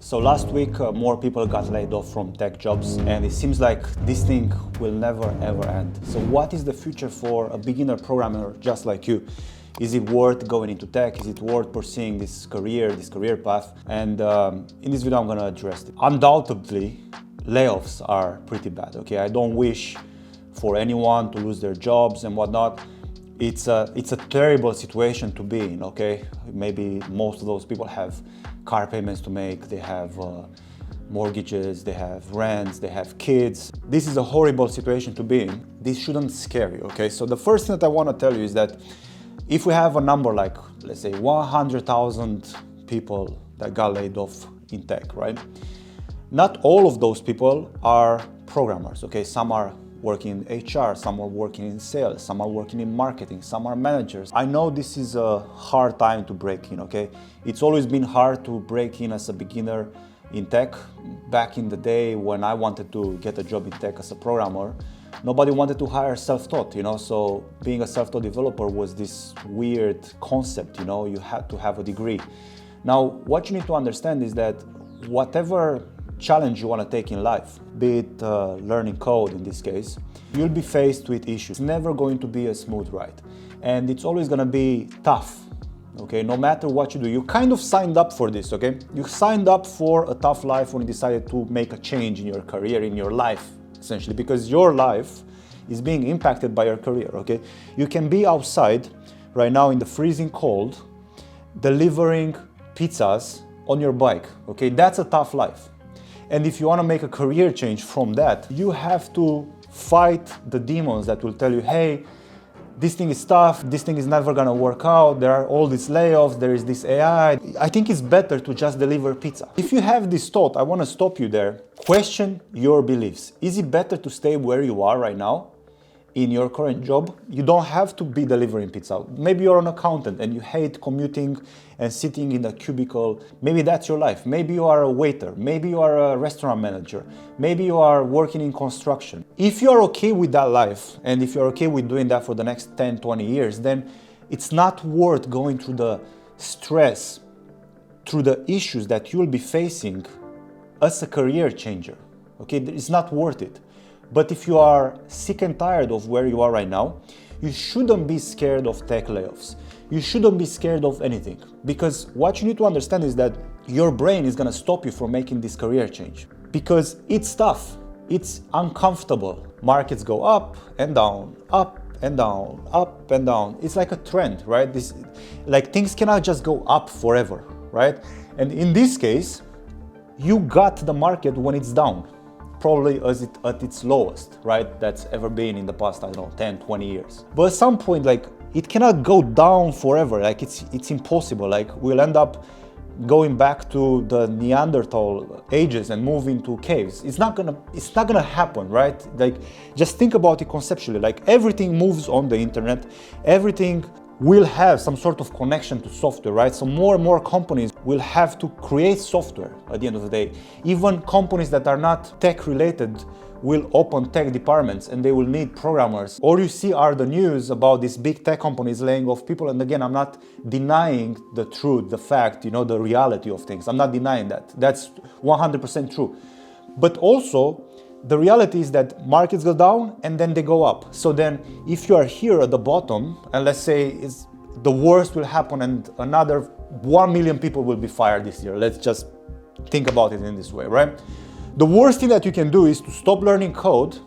So last week, more people got laid off from tech jobs, and it seems like this thing will never ever end. So what is the future for a beginner programmer just like you? Is it worth going into tech? Is it worth pursuing this career path? And in this video, I'm gonna address it. Undoubtedly, layoffs are pretty bad, okay? I don't wish for anyone to lose their jobs and whatnot. It's a terrible situation to be in, okay? Maybe most of those people have car payments to make, they have mortgages, they have rents, they have kids. This is a horrible situation to be in. This shouldn't scare you, okay? So the first thing that I want to tell you is that if we have a number like, let's say 100,000 people that got laid off in tech, right? Not all of those people are programmers, okay? Some are working in HR, some are working in sales, some are working in marketing, some are managers. I know this is a hard time to break in, okay? It's always been hard to break in as a beginner in tech. Back in the day when I wanted to get a job in tech as a programmer, nobody wanted to hire self-taught, you know? So being a self-taught developer was this weird concept, you know? You had to have a degree. Now, what you need to understand is that whatever challenge you want to take in life, be it learning code in this case, you'll be faced with issues. It's never going to be a smooth ride, and it's always going to be tough, okay? No matter what you do, you kind of signed up for this, okay? You signed up for a tough life when you decided to make a change in your career, in your life, essentially, because your life is being impacted by your career, okay? You can be outside right now in the freezing cold delivering pizzas on your bike, okay? That's a tough life. And if you want to make a career change from that, you have to fight the demons that will tell you, hey, this thing is tough, this thing is never going to work out, there are all these layoffs, there is this AI. I think it's better to just deliver pizza. If you have this thought, I want to stop you there. Question your beliefs. Is it better to stay where you are right now in your current job? You don't have to be delivering pizza. Maybe you're an accountant and you hate commuting and sitting in a cubicle. Maybe that's your life. Maybe you are a waiter. Maybe you are a restaurant manager. Maybe you are working in construction. If you're okay with that life, and if you're okay with doing that for the next 10, 20 years, then it's not worth going through the stress, through the issues that you'll be facing as a career changer. Okay, it's not worth it. But if you are sick and tired of where you are right now, you shouldn't be scared of tech layoffs. You shouldn't be scared of anything, because what you need to understand is that your brain is going to stop you from making this career change, because it's tough, it's uncomfortable. Markets go up and down, up and down, up and down. It's like a trend, right? Like things cannot just go up forever, right? And in this case, you got the market when it's down. Probably at its lowest, right? That's ever been in the past, I don't know, 10, 20 years. But at some point, like, it cannot go down forever. Like, it's impossible. Like, we'll end up going back to the Neanderthal ages and move into caves. It's not gonna happen, right? Like, just think about it conceptually. Like, everything moves on the internet. Everything will have some sort of connection to software, right? So more and more companies will have to create software at the end of the day. Even companies that are not tech related will open tech departments and they will need programmers. All you see are the news about these big tech companies laying off people. And again, I'm not denying the truth, the fact, you know, the reality of things. I'm not denying that. That's 100% true. But also, the reality is that markets go down and then they go up. So then if you are here at the bottom, and let's say the worst will happen and another 1 million people will be fired this year. Let's just think about it in this way, right? The worst thing that you can do is to stop learning code,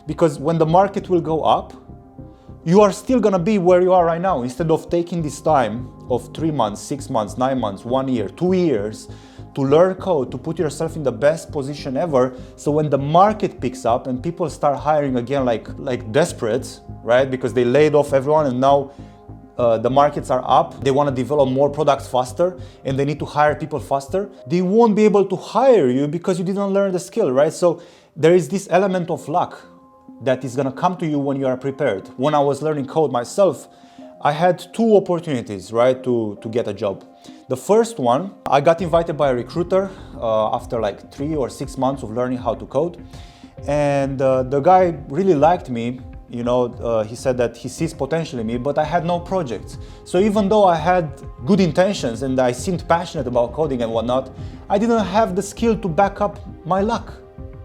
because when the market will go up, you are still gonna be where you are right now. Instead of taking this time of 3 months, 6 months, 9 months, 1 year, 2 years, to learn code, to put yourself in the best position ever. So when the market picks up and people start hiring again like desperate, right? Because they laid off everyone and now the markets are up, they want to develop more products faster and they need to hire people faster. They won't be able to hire you because you didn't learn the skill, right? So there is this element of luck that is going to come to you when you are prepared. When I was learning code myself, I had 2 opportunities, right, to get a job. The first one, I got invited by a recruiter after like 3 or 6 months of learning how to code. And the guy really liked me he said that he sees potential in me, but I had no projects. So even though I had good intentions and I seemed passionate about coding and whatnot, I didn't have the skill to back up my luck,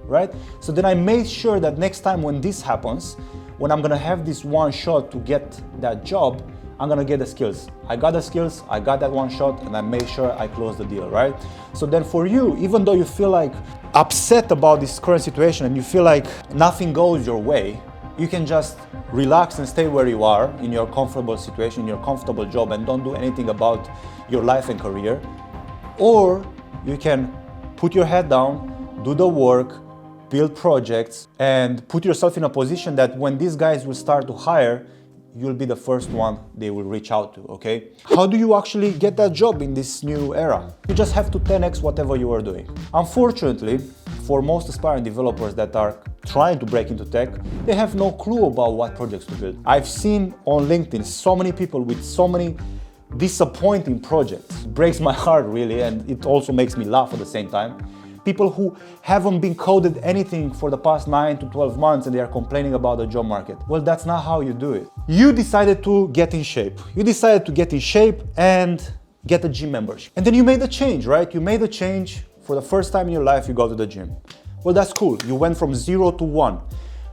right? So then I made sure that next time when this happens, when I'm gonna have this one shot to get that job, I'm gonna get the skills. I got the skills, I got that one shot, and I made sure I closed the deal, right? So then for you, even though you feel like upset about this current situation and you feel like nothing goes your way, you can just relax and stay where you are in your comfortable situation, in your comfortable job, and don't do anything about your life and career. Or you can put your head down, do the work, build projects, and put yourself in a position that when these guys will start to hire, you'll be the first one they will reach out to, okay? How do you actually get that job in this new era? You just have to 10x whatever you are doing. Unfortunately, for most aspiring developers that are trying to break into tech, they have no clue about what projects to build. I've seen on LinkedIn so many people with so many disappointing projects. It breaks my heart really, and it also makes me laugh at the same time. People who haven't been coded anything for the past 9 to 12 months and they are complaining about the job market. Well, that's not how you do it. You decided to get in shape. You decided to get in shape and get a gym membership. And then you made a change, right? You made a change. For the first time in your life, you go to the gym. Well, that's cool. You went from 0 to 1.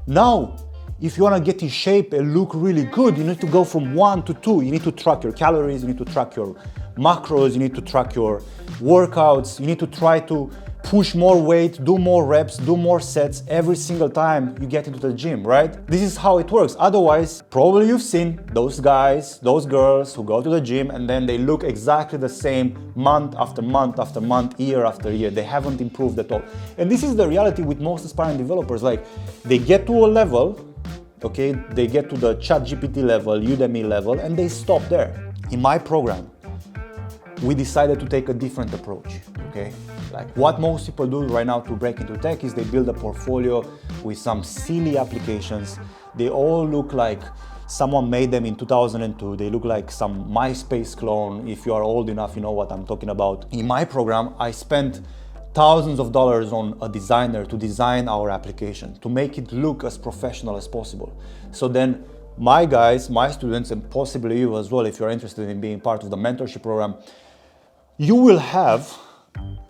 Now, if you want to get in shape and look really good, you need to go from 1 to 2. You need to track your calories, you need to track your macros, you need to track your workouts, you need to try to push more weight, do more reps, do more sets every single time you get into the gym, right? This is how it works. Otherwise, probably you've seen those guys, those girls who go to the gym and then they look exactly the same month after month after month, year after year. They haven't improved at all. And this is the reality with most aspiring developers. Like, they get to a level, okay, they get to the ChatGPT level, Udemy level, and they stop there. In my program, we decided to take a different approach, okay? Like, what most people do right now to break into tech is they build a portfolio with some silly applications. They all look like someone made them in 2002. They look like some MySpace clone. If you are old enough, you know what I'm talking about. In my program, I spent thousands of dollars on a designer to design our application, to make it look as professional as possible. So then my guys, my students, and possibly you as well, if you're interested in being part of the mentorship program, you will have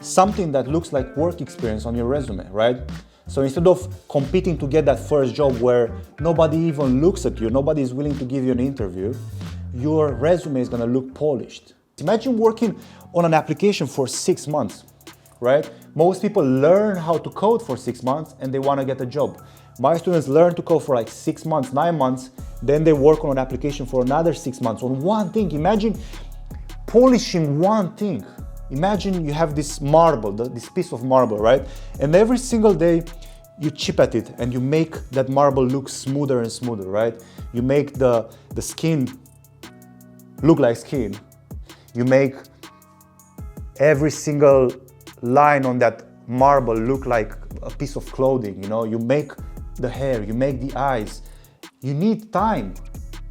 something that looks like work experience on your resume, right? So instead of competing to get that first job where nobody even looks at you, nobody is willing to give you an interview, your resume is gonna look polished. Imagine working on an application for 6 months, right? Most people learn how to code for 6 months and they wanna get a job. My students learn to code for like 6 months, 9 months, then they work on an application for another 6 months on one thing. Imagine polishing one thing. Imagine you have this marble, this piece of marble, right? And every single day you chip at it and you make that marble look smoother and smoother, right? You make the skin look like skin. You make every single line on that marble look like a piece of clothing, you know? You make the hair, you make the eyes. You need time.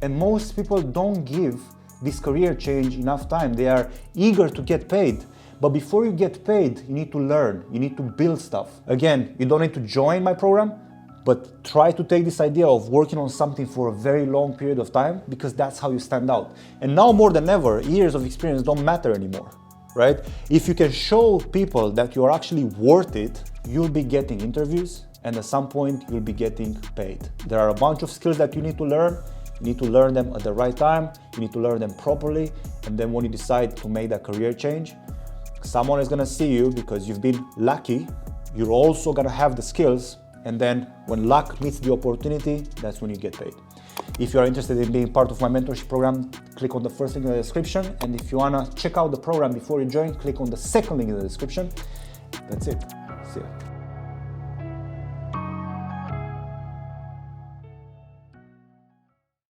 And most people don't give this career change enough time. They are eager to get paid. But before you get paid, you need to learn, you need to build stuff. Again, you don't need to join my program, but try to take this idea of working on something for a very long period of time, because that's how you stand out. And now more than ever, years of experience don't matter anymore, right? If you can show people that you're actually worth it, you'll be getting interviews, and at some point you'll be getting paid. There are a bunch of skills that you need to learn. You need to learn them at the right time, you need to learn them properly, and then when you decide to make that career change, someone is gonna see you because you've been lucky. You're also gonna have the skills, and then when luck meets the opportunity, that's when you get paid. If you are interested in being part of my mentorship program, click on the first link in the description, and if you wanna check out the program before you join, click on the second link in the description. That's it. See ya.